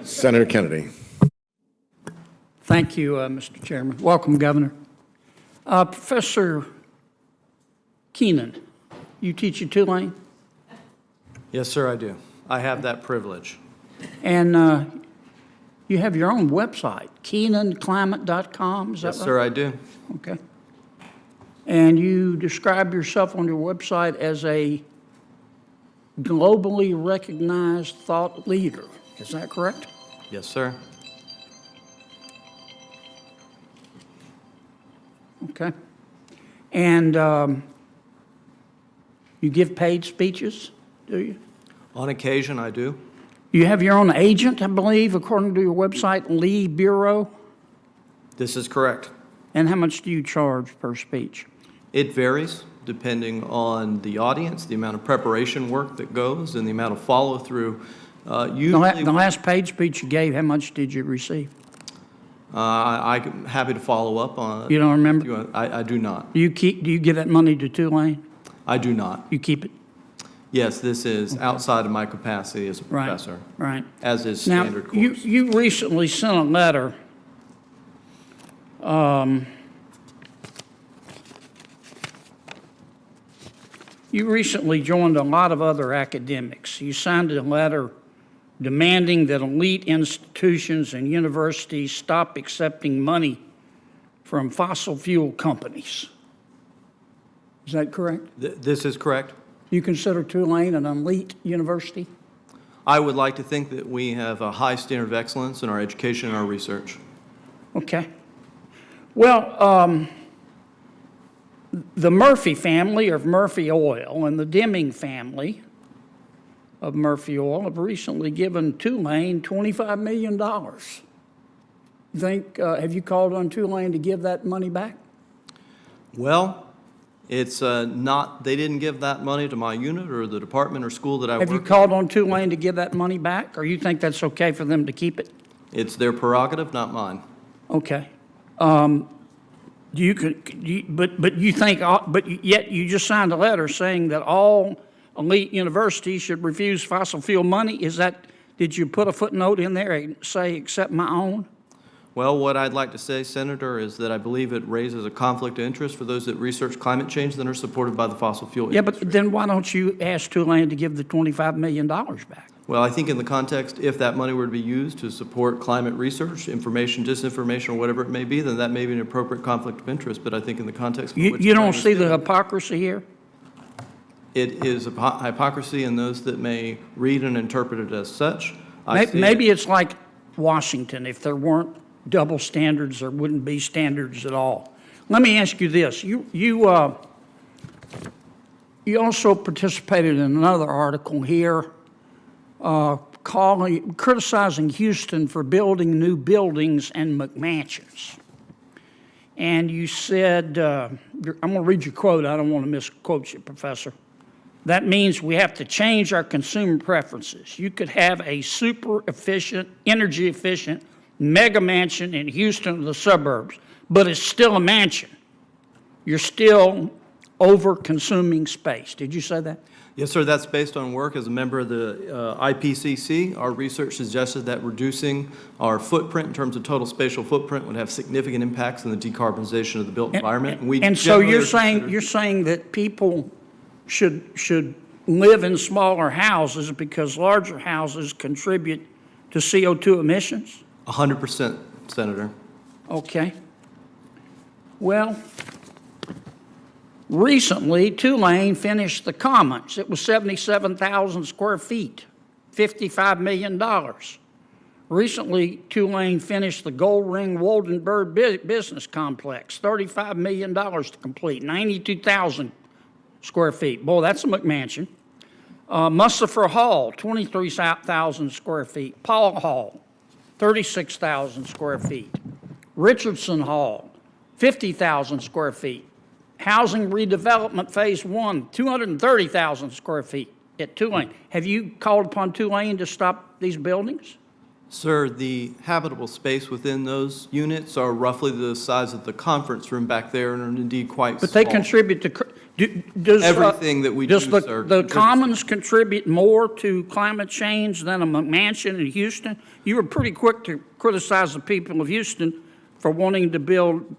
Senator Kennedy. Thank you, Mr. Chairman. Welcome, Governor. Professor Keenan, you teach at Tulane, Yes, sir, I do. I have that privilege. and you have your own website, KeenanClimate.com, is that right? Yes, sir, I do. Okay. And you describe yourself on your website as a globally recognized thought leader. Is that correct? Yes, sir. Okay. And you give paid speeches, do you? On occasion, I do. You have your own agent, I believe, according to your website, Lee Bureau. This is correct. And how much do you charge per speech? It varies depending on the audience, the amount of preparation work that goes, and the amount of follow-through. Usually, The last paid speech you gave, how much did you receive? I'm happy to follow up on. You don't remember? I do not. Do you give that money to Tulane? I do not. You keep it? Yes, this is outside of my capacity as a professor. Right. As is Now, standard course. you recently sent a letter you recently joined a lot of other academics. You signed a letter demanding that elite institutions and universities stop accepting money from fossil fuel companies. Is that correct? This is correct. You consider Tulane an elite university? I would like to think that we have a high standard of excellence in our education and our research. Okay. Well, the Murphy family of Murphy Oil and the Deming family of Murphy Oil have recently given Tulane $25 million. You think, have you called on Tulane to give that money back? Well, it's not, they didn't give that money to my unit or the department or school that I work Have you in. called on Tulane to give that money back, or you think that's okay for them to keep it? It's their prerogative, not mine. Okay. But you think, but yet you just signed a letter saying that all elite universities should refuse fossil fuel money. Is that, did you put a footnote in there and say, except my own? Well, what I'd like to say, Senator, is that I believe it raises a conflict of interest for those that research climate change that are supported by the fossil fuel Yeah, industry. but then why don't you ask Tulane to give the $25 million back? Well, I think in the context, if that money were to be used to support climate research, information, disinformation, or whatever it may be, then that may be an appropriate conflict of interest. But I think in the context of which You don't Tulane is see the doing, hypocrisy here? it is a hypocrisy in those that may read and interpret it as such. I see Maybe it's like Washington. If there weren't double standards, there wouldn't be standards at all. Let me ask you this. You also participated in another article here criticizing Houston for building new buildings and McMansions. And you said, I'm going to read your quote. I don't want to misquote you, Professor. That means we have to change our consumer preferences. You could have a super efficient, energy efficient mega mansion in Houston or the suburbs, but it's still a mansion. You're still over consuming space. Did you say that? Yes, sir. That's based on work as a member of the IPCC. Our research suggested that reducing our footprint in terms of total spatial footprint would have significant impacts on the decarbonization of the built environment. And so you're saying that people should live in smaller houses because larger houses contribute to CO2 emissions? 100%, Senator. Okay. Well, recently, Tulane finished the Commons. It was 77,000 square feet, $55 million. Recently, Tulane finished the Gold Ring Woldenberg Business Complex, $35 million to complete, 92,000 square feet. Boy, that's a McMansion. Musafir Hall, 23,000 square feet. Paul Hall, 36,000 square feet. Richardson Hall, 50,000 square feet. Housing redevelopment phase 1, 230,000 square feet at Tulane. Have you called upon Tulane to stop these buildings? Sir, the habitable space within those units are roughly the size of the conference room back there and are indeed quite But small. they contribute to, Does, Everything that we do, does sir, the contributes. Commons contribute more to climate change than a McMansion in Houston? You were pretty quick to criticize the people of Houston for wanting to build,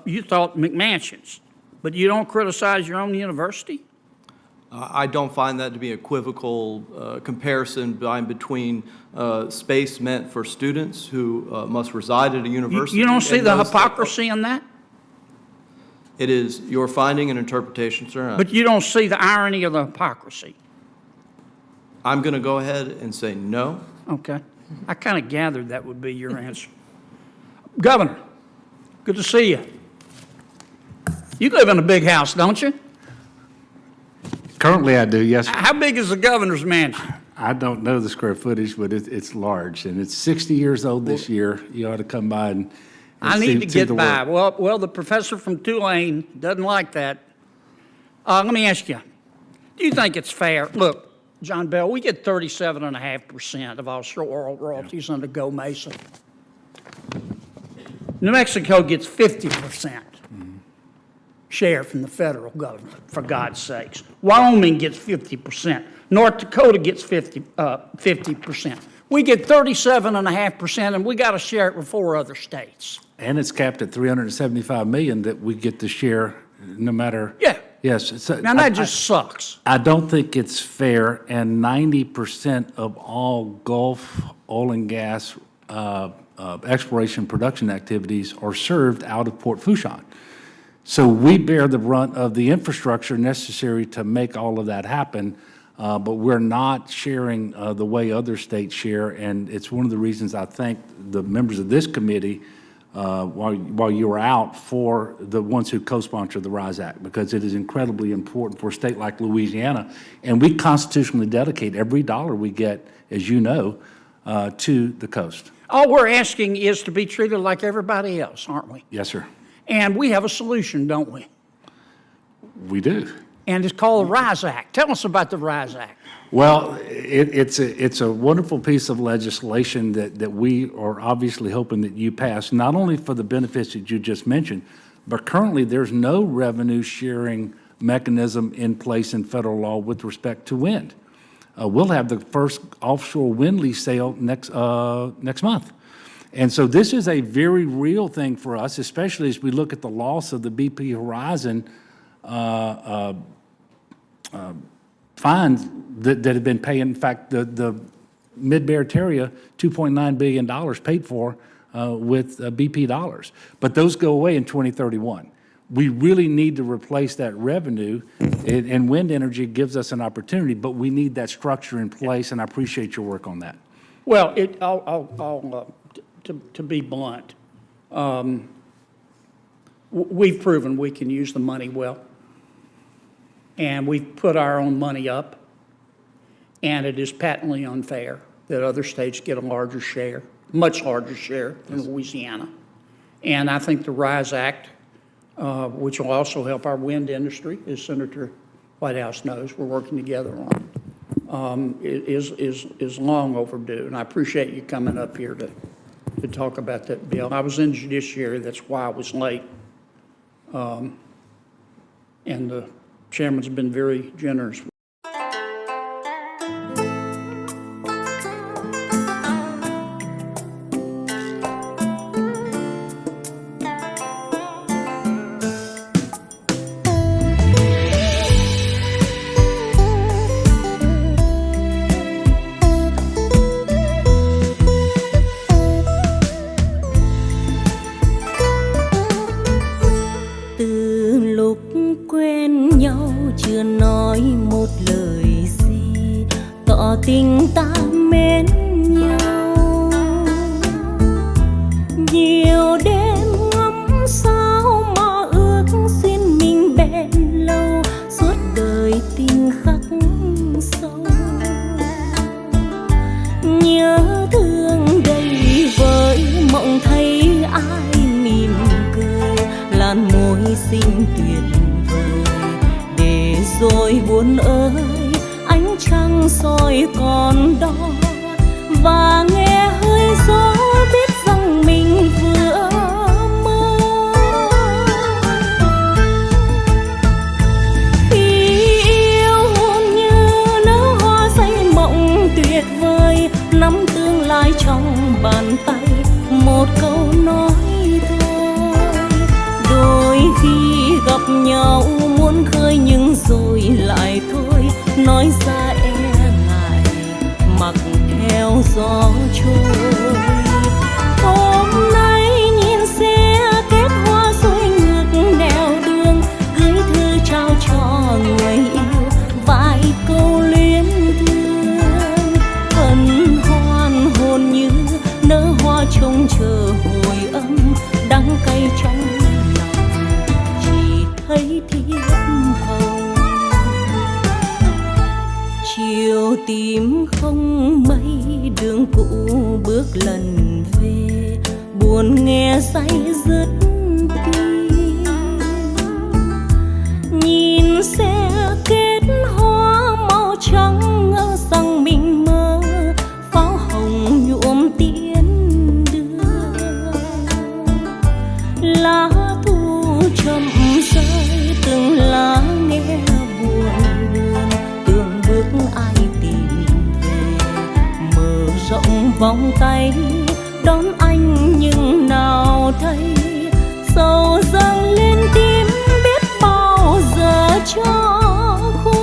you thought, McMansions, but you don't criticize your own university? I don't find that to be equivocal comparison between space meant for students who must reside at a university. You don't see and the those that- hypocrisy in that? It is your finding and interpretation, sir. But you don't see the irony of the hypocrisy? I'm going to go ahead and say no. Okay. I kind of gathered that would be your answer. Governor, good to see you. You live in a big house, don't you? Currently, I do, yes. How big is the governor's mansion? I don't know the square footage, but it's large, and it's 60 years old this year. You ought to come by and I see- need to see get the by. work. Well, the professor from Tulane doesn't like that. Let me ask you, do you think it's fair? Look, John Bell, we get 37.5% of offshore oil royalties under Go Mesa. New Mexico gets 50% share from the federal government, for God's sakes. Wyoming gets 50%. North Dakota gets 50%. We get 37.5%, and we got to share it with 4 other states. And it's capped at $375 million that we get to share no matter. Yeah. Yes. Now, that just sucks. I don't think it's fair, and 90% of all Gulf oil and gas exploration production activities are served out of Port Fourchon. So we bear the brunt of the infrastructure necessary to make all of that happen, but we're not sharing the way other states share, and it's one of the reasons I thank the members of this committee while you were out for the ones who co-sponsored the RISE Act, because it is incredibly important for a state like Louisiana, and we constitutionally dedicate every dollar we get, as you know, to the coast. All we're asking is to be treated like everybody else, aren't we? Yes, sir. And we have a solution, don't we? We do. And it's called the RISE Act. Tell us about the RISE Act. Well, it's a wonderful piece of legislation that we are obviously hoping that you pass, not only for the benefits that you just mentioned, but currently there's no revenue sharing mechanism in place in federal law with respect to wind. We'll have the first offshore wind lease sale next month. And so this is a very real thing for us, especially as we look at the loss of the BP Horizon fines that have been paying. In fact, the Mid-Barataria, $2.9 billion paid for with BP dollars. But those go away in 2031. We really need to replace that revenue, and wind energy gives us an opportunity, but we need that structure in place, and I appreciate your work on that. Well, to be blunt, we've proven we can use the money well, and we've put our own money up, and it is patently unfair that other states get a larger share, much larger share than Louisiana. And I think the RISE Act, which will also help our wind industry, as Senator Whitehouse knows, we're working together on, is long overdue. And I appreciate you coming up here to talk about that bill. I was in Judiciary, that's why I was late. And the chairman's been very generous. Từ lúc quen nhau chưa nói một lời gì, tỏ tình ta mến nhau. Nhiều đêm ngắm sao mơ ước xin mình bền lâu, suốt đời tình khắc sâu. Nhớ thương đầy vơi mộng thấy ai mỉm cười, làn môi xinh tuyệt vời. Để rồi buồn ơi, ánh trăng soi còn đó, và nghe hơi gió biết rằng mình vừa mơ. trong bàn tay, một câu nói thôi. Đôi khi gặp nhau muốn khơi nhưng rồi lại thôi, nói ra e ngại mặc theo gió trôi. Hôm nay nhìn xe kết hoa xuôi ngược nẻo đường, gửi thư trao cho người yêu vài câu luyến thương. Hân hoan hồn như nở hoa trông chờ hồi âm, đắng cay trong lòng chỉ thấy thiếp hồng. Chiều tím không mây, đường cũ bước lần về, buồn nghe say dứt tim. Nhìn xe kết hoa màu trắng ngỡ rằng mình mơ, pháo hồng nhuộm tiến đưa. Lá thu chậm rơi từng lá nghe buồn buồn, tưởng bước ai tìm về, mở rộng vòng tay đón anh nhưng nào thấy sầu dâng lên tim biết bao giờ cho khô.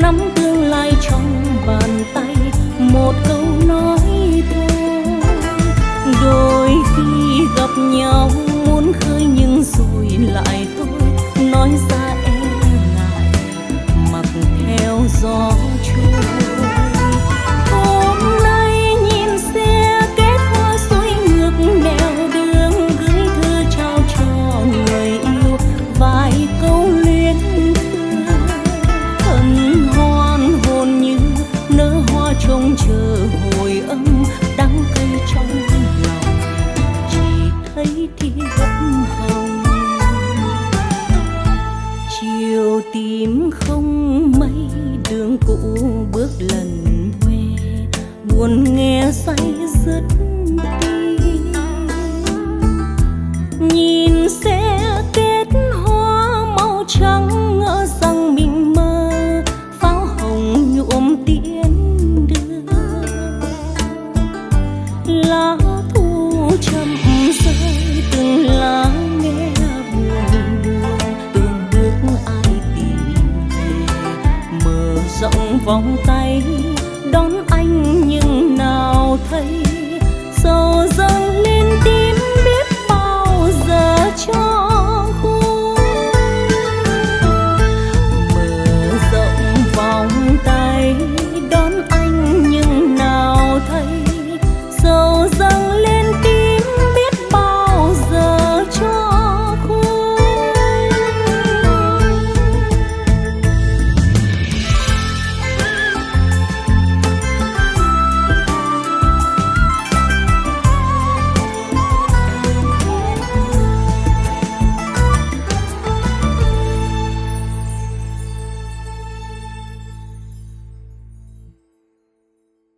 Nắm tương lai trong bàn tay, một câu nói thôi. Đôi khi gặp nhau muốn khơi nhưng rồi lại thôi, nói ra e ngại mặc theo gió trôi. Hôm nay nhìn xe kết hoa xuôi ngược nẻo đường, gửi thư trao cho người yêu vài câu luyến thương. Hân hoan hồn như nở hoa trông chờ hồi âm, đắng cay trong lòng chỉ thấy thiếp hồng. Chiều tím không mây, đường cũ bước lần về, buồn nghe say dứt tim. Nhìn xe kết hoa màu trắng ngỡ rằng mình mơ, pháo hồng nhuộm tiến đưa. Lá thu chậm rơi từng lá nghe buồn buồn, tưởng bước ai tìm về, mở rộng vòng tay đón anh nhưng nào thấy sầu dâng lên